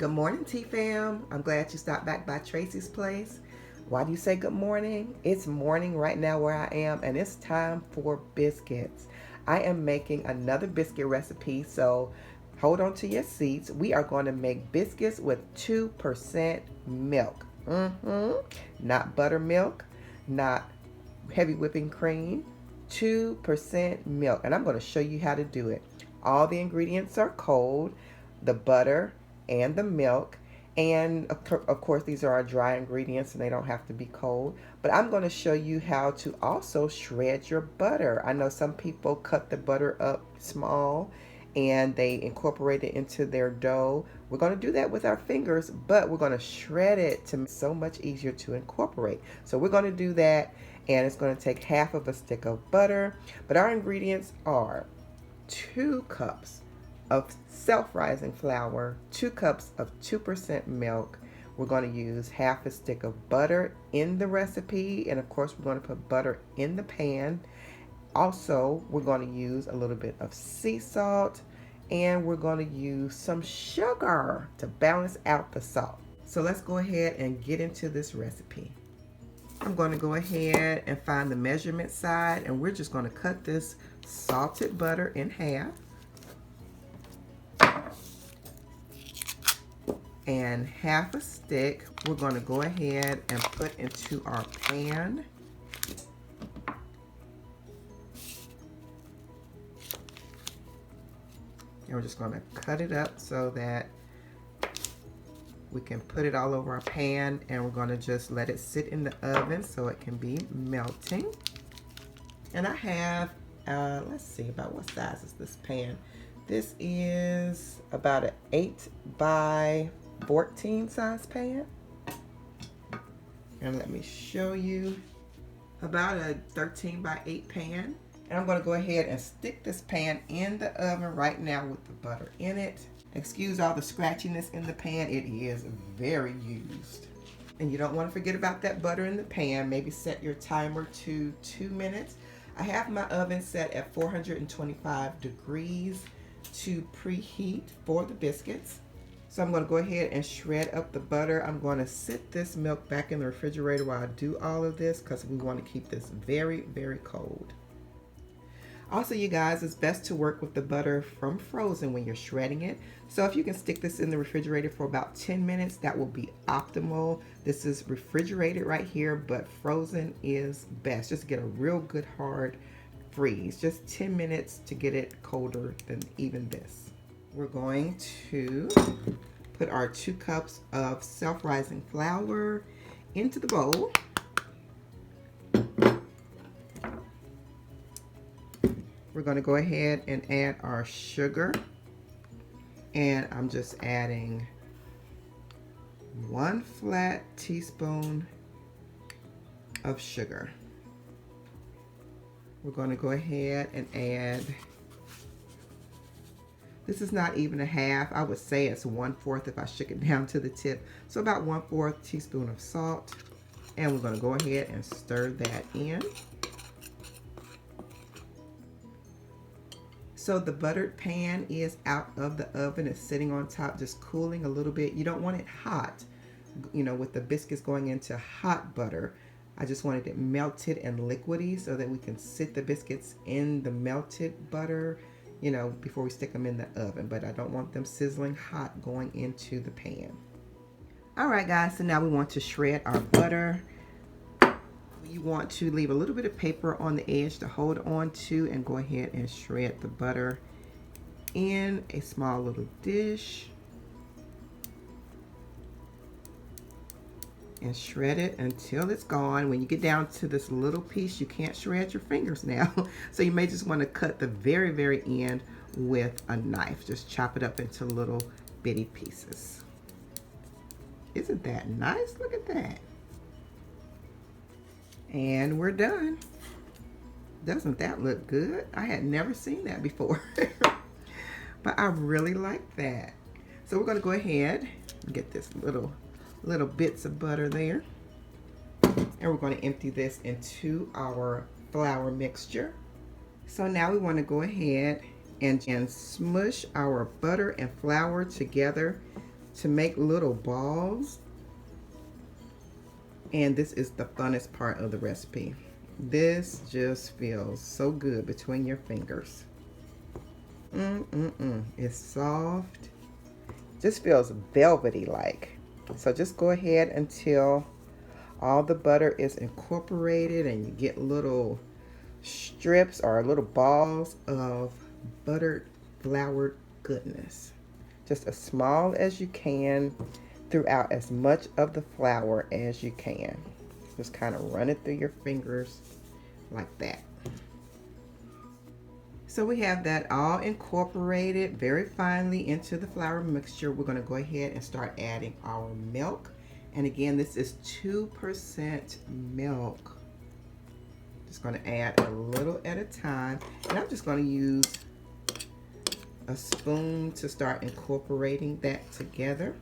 Good morning, T-Fam. I'm glad you stopped back by Tracie's place. Why do you say good morning? It's morning right now where I am, and it's time for biscuits. I am making another biscuit recipe, so hold on to your seats. We are going to make biscuits with 2% milk. Not buttermilk, not heavy whipping cream, 2% milk. And I'm going to show you how to do it. All the ingredients are cold, the butter and the milk. And of course, these are our dry ingredients and they don't have to be cold. But I'm going to show you how to also shred your butter. I know some people cut the butter up small and they incorporate it into their dough. We're going to do that with our fingers, but we're going to shred it to make it so much easier to incorporate. So we're going to do that, and it's going to take half of a stick of butter. But our ingredients are 2 cups of self-rising flour, 2 cups of 2% milk. We're going to use half a stick of butter in the recipe, and of course we're going to put butter in the pan. Also, we're going to use a little bit of sea salt, and we're going to use some sugar to balance out the salt. So let's go ahead and get into this recipe. I'm going to go ahead and find the measurement side, and we're just going to cut this salted butter in half. And half a stick we're going to go ahead and put into our pan. And we're just going to cut it up so that we can put it all over our pan, and we're going to just let it sit in the oven so it can be melting. And I have, let's see, about what size is this pan? This is about an 8 by 14 size pan. And let me show you, about a 13 by 8 pan. And I'm going to go ahead and stick this pan in the oven right now with the butter in it. Excuse all the scratchiness in the pan. It is very used. And you don't want to forget about that butter in the pan. Maybe set your timer to 2 minutes. I have my oven set at 425 degrees to preheat for the biscuits. So I'm going to go ahead and shred up the butter. I'm going to sit this milk back in the refrigerator while I do all of this because we want to keep this very, very cold. Also, you guys, it's best to work with the butter from frozen when you're shredding it. So if you can stick this in the refrigerator for about 10 minutes, that will be optimal. This is refrigerated right here, but frozen is best. Just to get a real good hard freeze. Just 10 minutes to get it colder than even this. We're going to put our 2 cups of self-rising flour into the bowl. We're going to go ahead and add our sugar, and I'm just adding 1 flat teaspoon of sugar. We're going to go ahead and add, this is not even a half, I would say it's 1/4 if I shook it down to the tip. So about 1/4 teaspoon of salt, and we're going to go ahead and stir that in. So the buttered pan is out of the oven. It's sitting on top, just cooling a little bit. You don't want it hot, you know, with the biscuits going into hot butter. I just wanted it melted and liquidy so that we can sit the biscuits in the melted butter, you know, before we stick them in the oven. But I don't want them sizzling hot going into the pan. All right, guys, so now we want to shred our butter. You want to leave a little bit of paper on the edge to hold on to, and go ahead and shred the butter in a small little dish. And shred it until it's gone. When you get down to this little piece, you can't shred your fingers now. So you may just want to cut the very, very end with a knife. Just chop it up into little bitty pieces. Isn't that nice? Look at that. And we're done. Doesn't that look good? I had never seen that before. But I really like that. So we're going to go ahead and get this little bits of butter there. And we're going to empty this into our flour mixture. So now we want to go ahead and smush our butter and flour together to make little balls. And this is the funnest part of the recipe. This just feels so good between your fingers. It's soft. Just feels velvety like. So just go ahead until all the butter is incorporated and you get little strips or little balls of buttered floured goodness. Just as small as you can throughout as much of the flour as you can. Just kind of run it through your fingers like that. So we have that all incorporated very finely into the flour mixture. We're going to go ahead and start adding our milk. And again, this is 2% milk. Just going to add a little at a time. And I'm just going to use a spoon to start incorporating that together.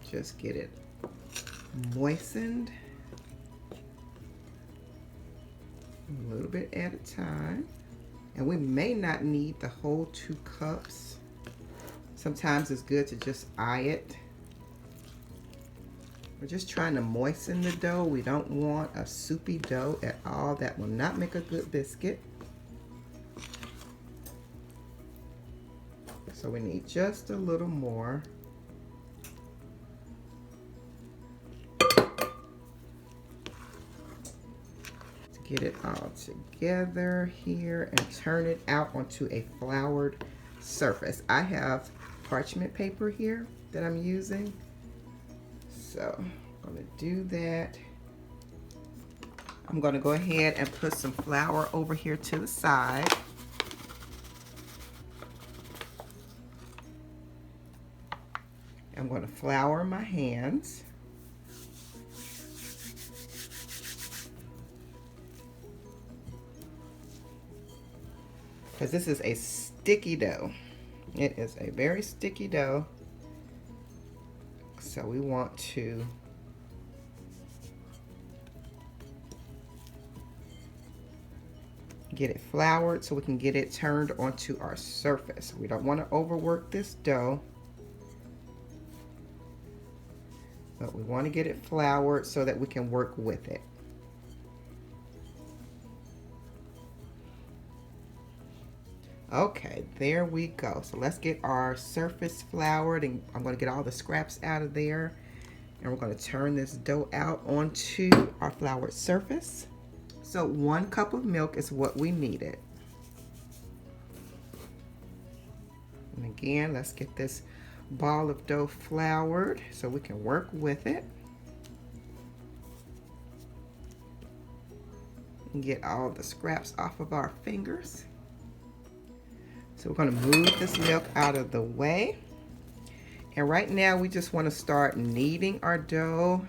Just get it moistened a little bit at a time. And we may not need the whole 2 cups. Sometimes it's good to just eye it. We're just trying to moisten the dough. We don't want a soupy dough at all. That will not make a good biscuit. So we need just a little more. Get it all together here and turn it out onto a floured surface. I have parchment paper here that I'm using. So I'm going to do that. I'm going to go ahead and put some flour over here to the side. I'm going to flour my hands. Because this is a sticky dough. It is a very sticky dough. So we want to get it floured so we can get it turned onto our surface. We don't want to overwork this dough, but we want to get it floured so that we can work with it. Okay, there we go. So let's get our surface floured, and I'm going to get all the scraps out of there. And we're going to turn this dough out onto our floured surface. So 1 cup of milk is what we needed. And again, let's get this ball of dough floured so we can work with it. And get all the scraps off of our fingers. So we're going to move this milk out of the way. And right now we just want to start kneading our dough.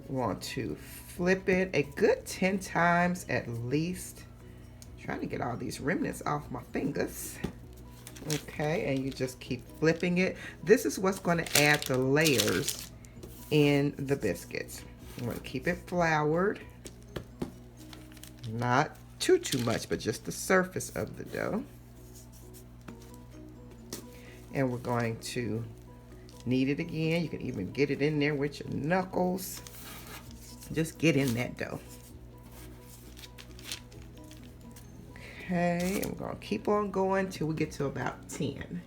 We want to flip it a good 10 times at least. Trying to get all these remnants off my fingers. Okay, and you just keep flipping it. This is what's going to add the layers in the biscuits. I'm going to keep it floured. Not too much, but just the surface of the dough. And we're going to knead it again. You can even get it in there with your knuckles. Just get in that dough. Okay, and we're going to keep on going till we get to about 10.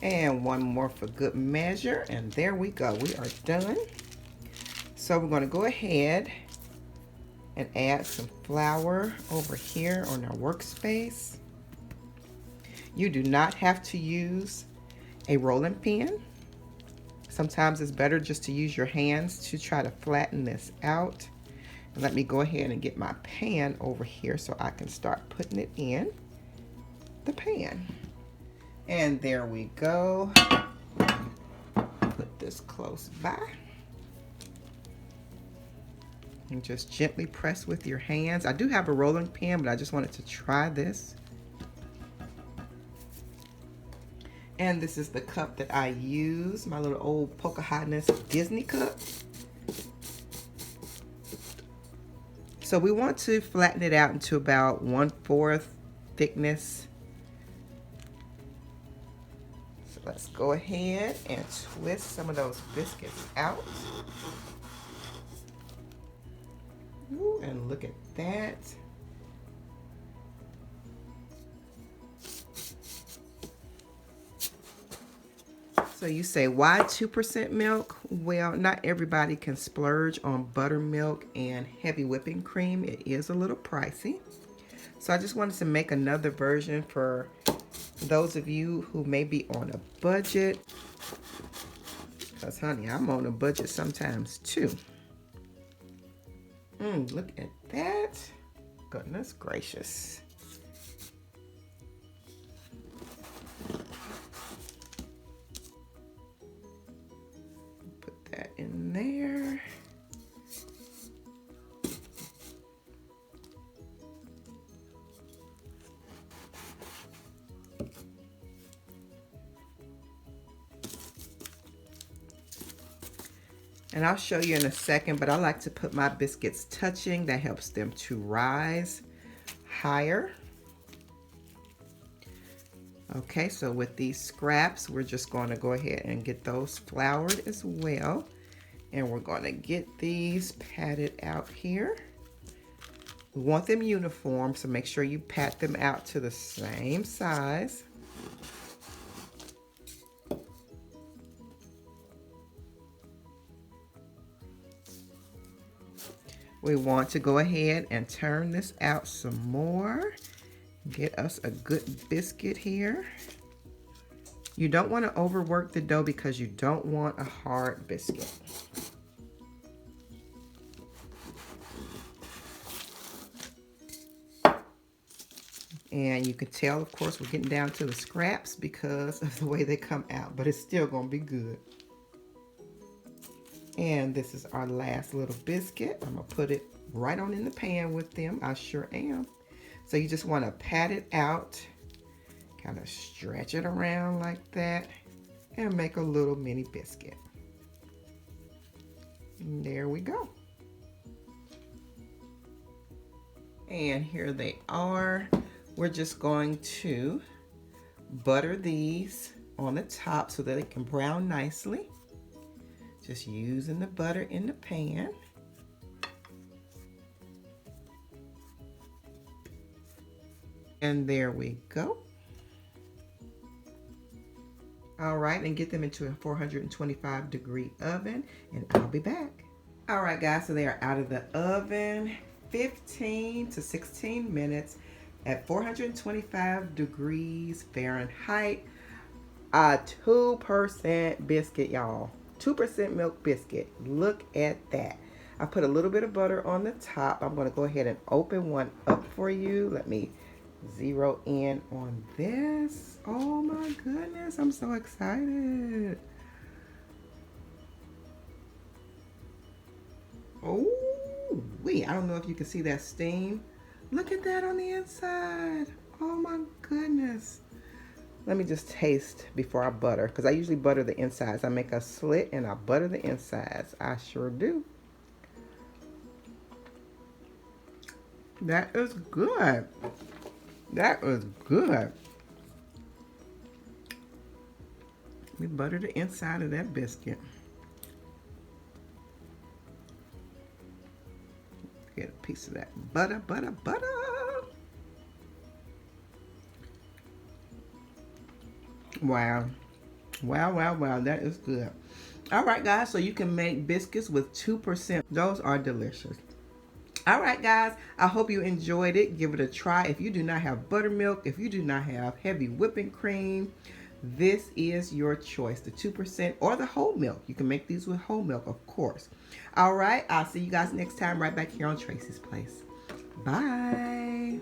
And 1 more for good measure. And there we go. We are done. So we're going to go ahead and add some flour over here on our workspace. You do not have to use a rolling pin. Sometimes it's better just to use your hands to try to flatten this out. And let me go ahead and get my pan over here so I can start putting it in the pan. And there we go. Put this close by. And just gently press with your hands. I do have a rolling pin, but I just wanted to try this. And this is the cup that I use, my little old Pocahontas Disney cup. So we want to flatten it out into about 1/4 thickness. So let's go ahead and twist some of those biscuits out. Ooh, and look at that. So you say, why 2% milk? Well, not everybody can splurge on buttermilk and heavy whipping cream. It is a little pricey. So I just wanted to make another version for those of you who may be on a budget. Because, honey, I'm on a budget sometimes, too. Look at that. Goodness gracious. In there. And I'll show you in a second, but I like to put my biscuits touching. That helps them to rise higher. Okay, so with these scraps, we're just going to go ahead and get those floured as well. And we're going to get these patted out here. We want them uniform, so make sure you pat them out to the same size. We want to go ahead and turn this out some more. Get us a good biscuit here. You don't want to overwork the dough because you don't want a hard biscuit. And you can tell, of course, we're getting down to the scraps because of the way they come out, but it's still going to be good. And this is our last little biscuit. I'm going to put it right on in the pan with them. I sure am. So you just want to pat it out. Kind of stretch it around like that and make a little mini biscuit. And there we go. And here they are. We're just going to butter these on the top so that they can brown nicely. Just using the butter in the pan. And there we go. All right, and get them into a 425-degree oven, and I'll be back. All right, guys, so they are out of the oven, 15 to 16 minutes at 425 degrees Fahrenheit. A 2% biscuit, y'all. 2% milk biscuit. Look at that. I put a little bit of butter on the top. I'm going to go ahead and open one up for you. Let me zero in on this. Oh my goodness, I'm so excited. Oh, wait, I don't know if you can see that steam. Look at that on the inside. Oh my goodness. Let me just taste before I butter, because I usually butter the insides. I make a slit and I butter the insides. I sure do. That is good. That was good. We butter the inside of that biscuit. Get a piece of that butter, butter, butter. Wow. Wow, wow, wow. That is good. All right, guys. So you can make biscuits with 2%. Those are delicious. All right, guys, I hope you enjoyed it. Give it a try. If you do not have buttermilk, if you do not have heavy whipping cream, this is your choice, the 2% or the whole milk. You can make these with whole milk, of course. All right, I'll see you guys next time right back here on Tracie's Place. Bye.